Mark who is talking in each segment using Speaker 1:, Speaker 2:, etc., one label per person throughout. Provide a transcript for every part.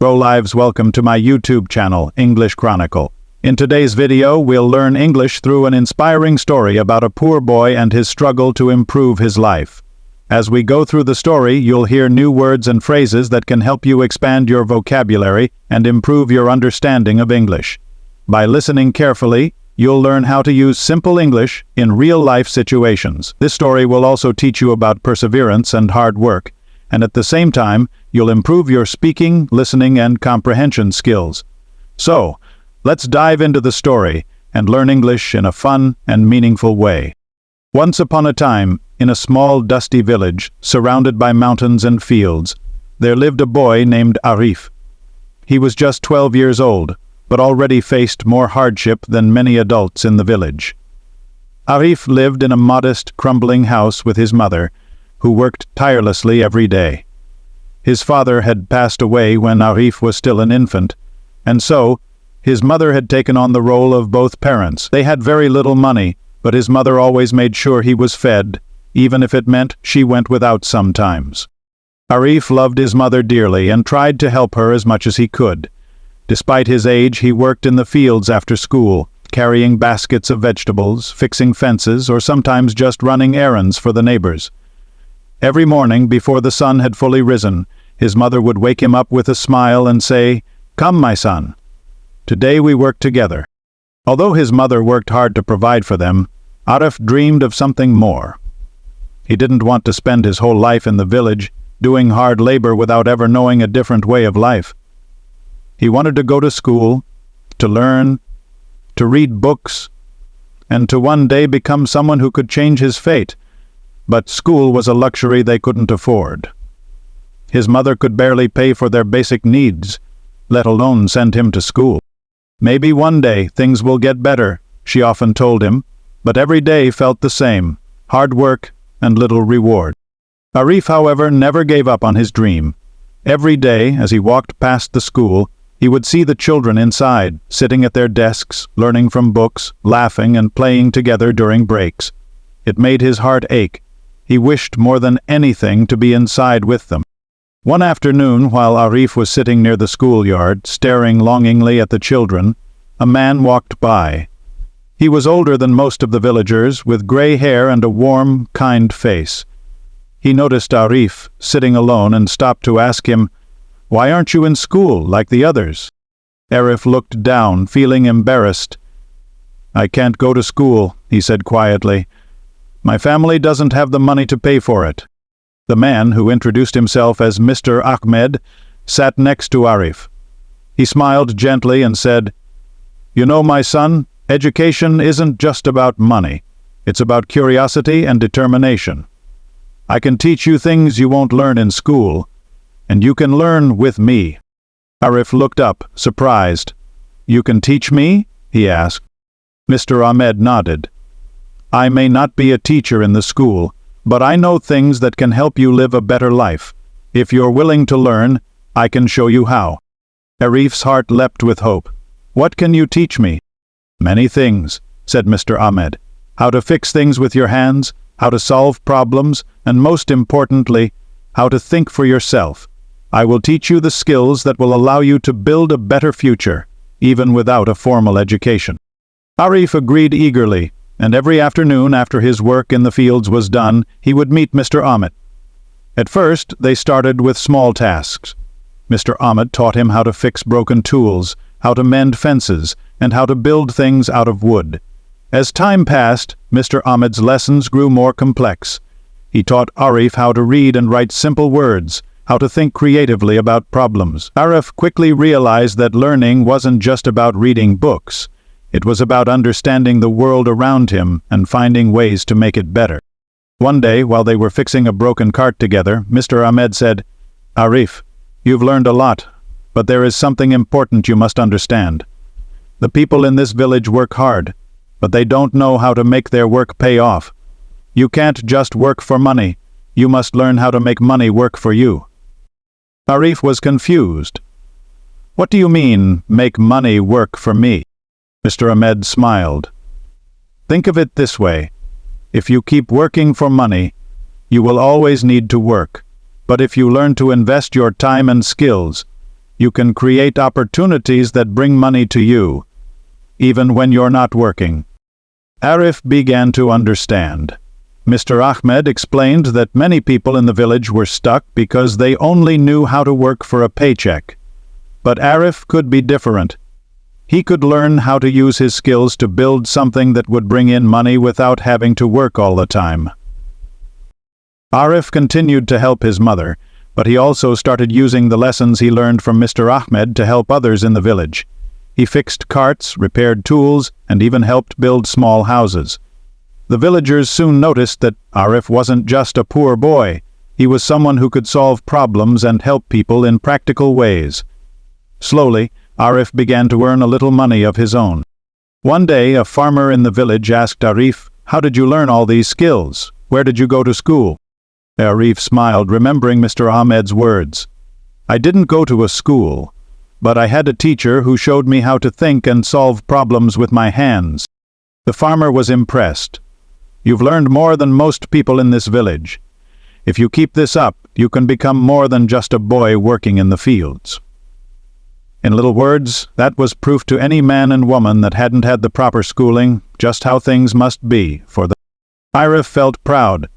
Speaker 1: Bro Lives, welcome to my YouTube channel, English Chronicle. In today's video, we'll learn English through an inspiring story about a poor boy and his struggle to improve his life. As we go through the story, you'll hear new words and phrases that can help you expand your vocabulary and improve your understanding of English. By listening carefully, you'll learn how to use simple English in real-life situations. This story will also teach you about perseverance and hard work, and at the same time, you'll improve your speaking, listening, and comprehension skills. So, let's dive into the story and learn English in a fun and meaningful way. Once upon a time, in a small dusty village, surrounded by mountains and fields, there lived a boy named Arif. He was just 12 years old, but already faced more hardship than many adults in the village. Arif lived in a modest, crumbling house with his mother, who worked tirelessly every day. His father had passed away when Arif was still an infant, and so, his mother had taken on the role of both parents. They had very little money, but his mother always made sure he was fed, even if it meant she went without sometimes. Arif loved his mother dearly and tried to help her as much as he could. Despite his age, he worked in the fields after school, carrying baskets of vegetables, fixing fences, or sometimes just running errands for the neighbors. Every morning, before the sun had fully risen, his mother would wake him up with a smile and say, "Come, my son. Today we work together." Although his mother worked hard to provide for them, Arif dreamed of something more. He didn't want to spend his whole life in the village, doing hard labor without ever knowing a different way of life. He wanted to go to school, to learn, to read books, and to one day become someone who could change his fate. But school was a luxury they couldn't afford. His mother could barely pay for their basic needs, let alone send him to school. "Maybe one day things will get better," she often told him, but every day felt the same, hard work and little reward. Arif, however, never gave up on his dream. Every day, as he walked past the school, he would see the children inside, sitting at their desks, learning from books, laughing and playing together during breaks. It made his heart ache. He wished more than anything to be inside with them. One afternoon, while Arif was sitting near the schoolyard, staring longingly at the children, a man walked by. He was older than most of the villagers, with gray hair and a warm, kind face. He noticed Arif sitting alone and stopped to ask him, "Why aren't you in school like the others?" Arif looked down, feeling embarrassed. "I can't go to school," he said quietly. "My family doesn't have the money to pay for it." The man, who introduced himself as Mr. Ahmed, sat next to Arif. He smiled gently and said, "You know, my son, education isn't just about money. It's about curiosity and determination. I can teach you things you won't learn in school, and you can learn with me." Arif looked up, surprised. "You can teach me?" he asked. Mr. Ahmed nodded. "I may not be a teacher in the school, but I know things that can help you live a better life. If you're willing to learn, I can show you how." Arif's heart leapt with hope. "What can you teach me?" "Many things," said Mr. Ahmed. "How to fix things with your hands, how to solve problems, and most importantly, how to think for yourself. I will teach you the skills that will allow you to build a better future, even without a formal education." Arif agreed eagerly, and every afternoon after his work in the fields was done, he would meet Mr. Ahmed. At first, they started with small tasks. Mr. Ahmed taught him how to fix broken tools, how to mend fences, and how to build things out of wood. As time passed, Mr. Ahmed's lessons grew more complex. He taught Arif how to read and write simple words, how to think creatively about problems. Arif quickly realized that learning wasn't just about reading books. It was about understanding the world around him and finding ways to make it better. One day, while they were fixing a broken cart together, Mr. Ahmed said, "Arif, you've learned a lot, but there is something important you must understand. The people in this village work hard, but they don't know how to make their work pay off. You can't just work for money. You must learn how to make money work for you." Arif was confused. "What do you mean, make money work for me?" Mr. Ahmed smiled. "Think of it this way. If you keep working for money, you will always need to work. But if you learn to invest your time and skills, you can create opportunities that bring money to you, even when you're not working. Arif began to understand. Mr. Ahmed explained that many people in the village were stuck because they only knew how to work for a paycheck. But Arif could be different. He could learn how to use his skills to build something that would bring in money without having to work all the time. Arif continued to help his mother, but he also started using the lessons he learned from Mr. Ahmed to help others in the village. He fixed carts, repaired tools, and even helped build small houses. The villagers soon noticed that Arif wasn't just a poor boy. He was someone who could solve problems and help people in practical ways. Slowly, Arif began to earn a little money of his own. One day, a farmer in the village asked Arif, "How did you learn all these skills? Where did you go to school?" Arif smiled, remembering Mr. Ahmed's words. "I didn't go to a school, but I had a teacher who showed me how to think and solve problems with my hands." The farmer was impressed. "You've learned more than most people in this village. If you keep this up, you can become more than just a boy working in the fields." In little words, that was proof to any man and woman that hadn't had the proper schooling, just how things must be for them. Arif felt proud,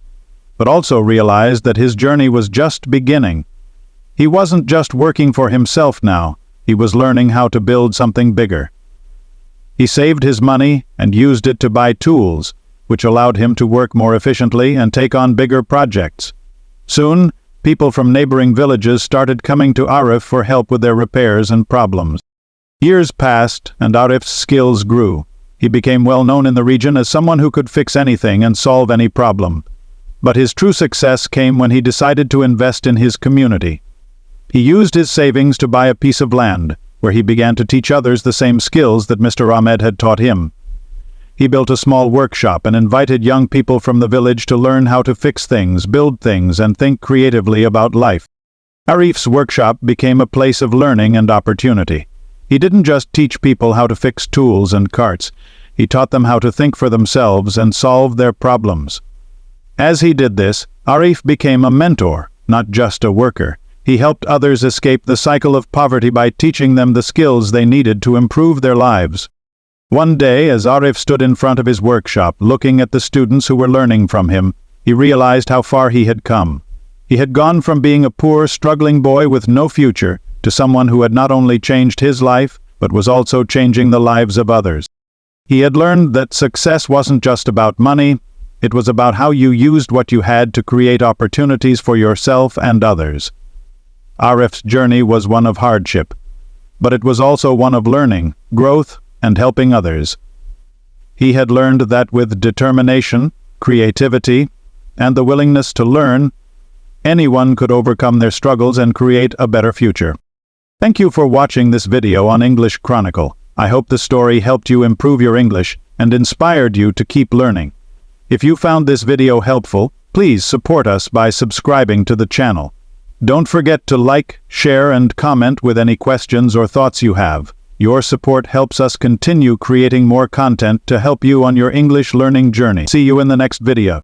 Speaker 1: but also realized that his journey was just beginning. He wasn't just working for himself now, he was learning how to build something bigger. He saved his money and used it to buy tools, which allowed him to work more efficiently and take on bigger projects. Soon, people from neighboring villages started coming to Arif for help with their repairs and problems. Years passed, and Arif's skills grew. He became well known in the region as someone who could fix anything and solve any problem. But his true success came when he decided to invest in his community. He used his savings to buy a piece of land, where he began to teach others the same skills that Mr. Ahmed had taught him. He built a small workshop and invited young people from the village to learn how to fix things, build things, and think creatively about life. Arif's workshop became a place of learning and opportunity. He didn't just teach people how to fix tools and carts. He taught them how to think for themselves and solve their problems. As he did this, Arif became a mentor, not just a worker. He helped others escape the cycle of poverty by teaching them the skills they needed to improve their lives. One day, as Arif stood in front of his workshop, looking at the students who were learning from him, he realized how far he had come. He had gone from being a poor, struggling boy with no future to someone who had not only changed his life, but was also changing the lives of others. He had learned that success wasn't just about money, it was about how you used what you had to create opportunities for yourself and others. Arif's journey was one of hardship, but it was also one of learning, growth, and helping others. He had learned that with determination, creativity, and the willingness to learn, anyone could overcome their struggles and create a better future. Thank you for watching this video on English Chronicle. I hope the story helped you improve your English and inspired you to keep learning. If you found this video helpful, please support us by subscribing to the channel. Don't forget to like, share, and comment with any questions or thoughts you have. Your support helps us continue creating more content to help you on your English learning journey. See you in the next video.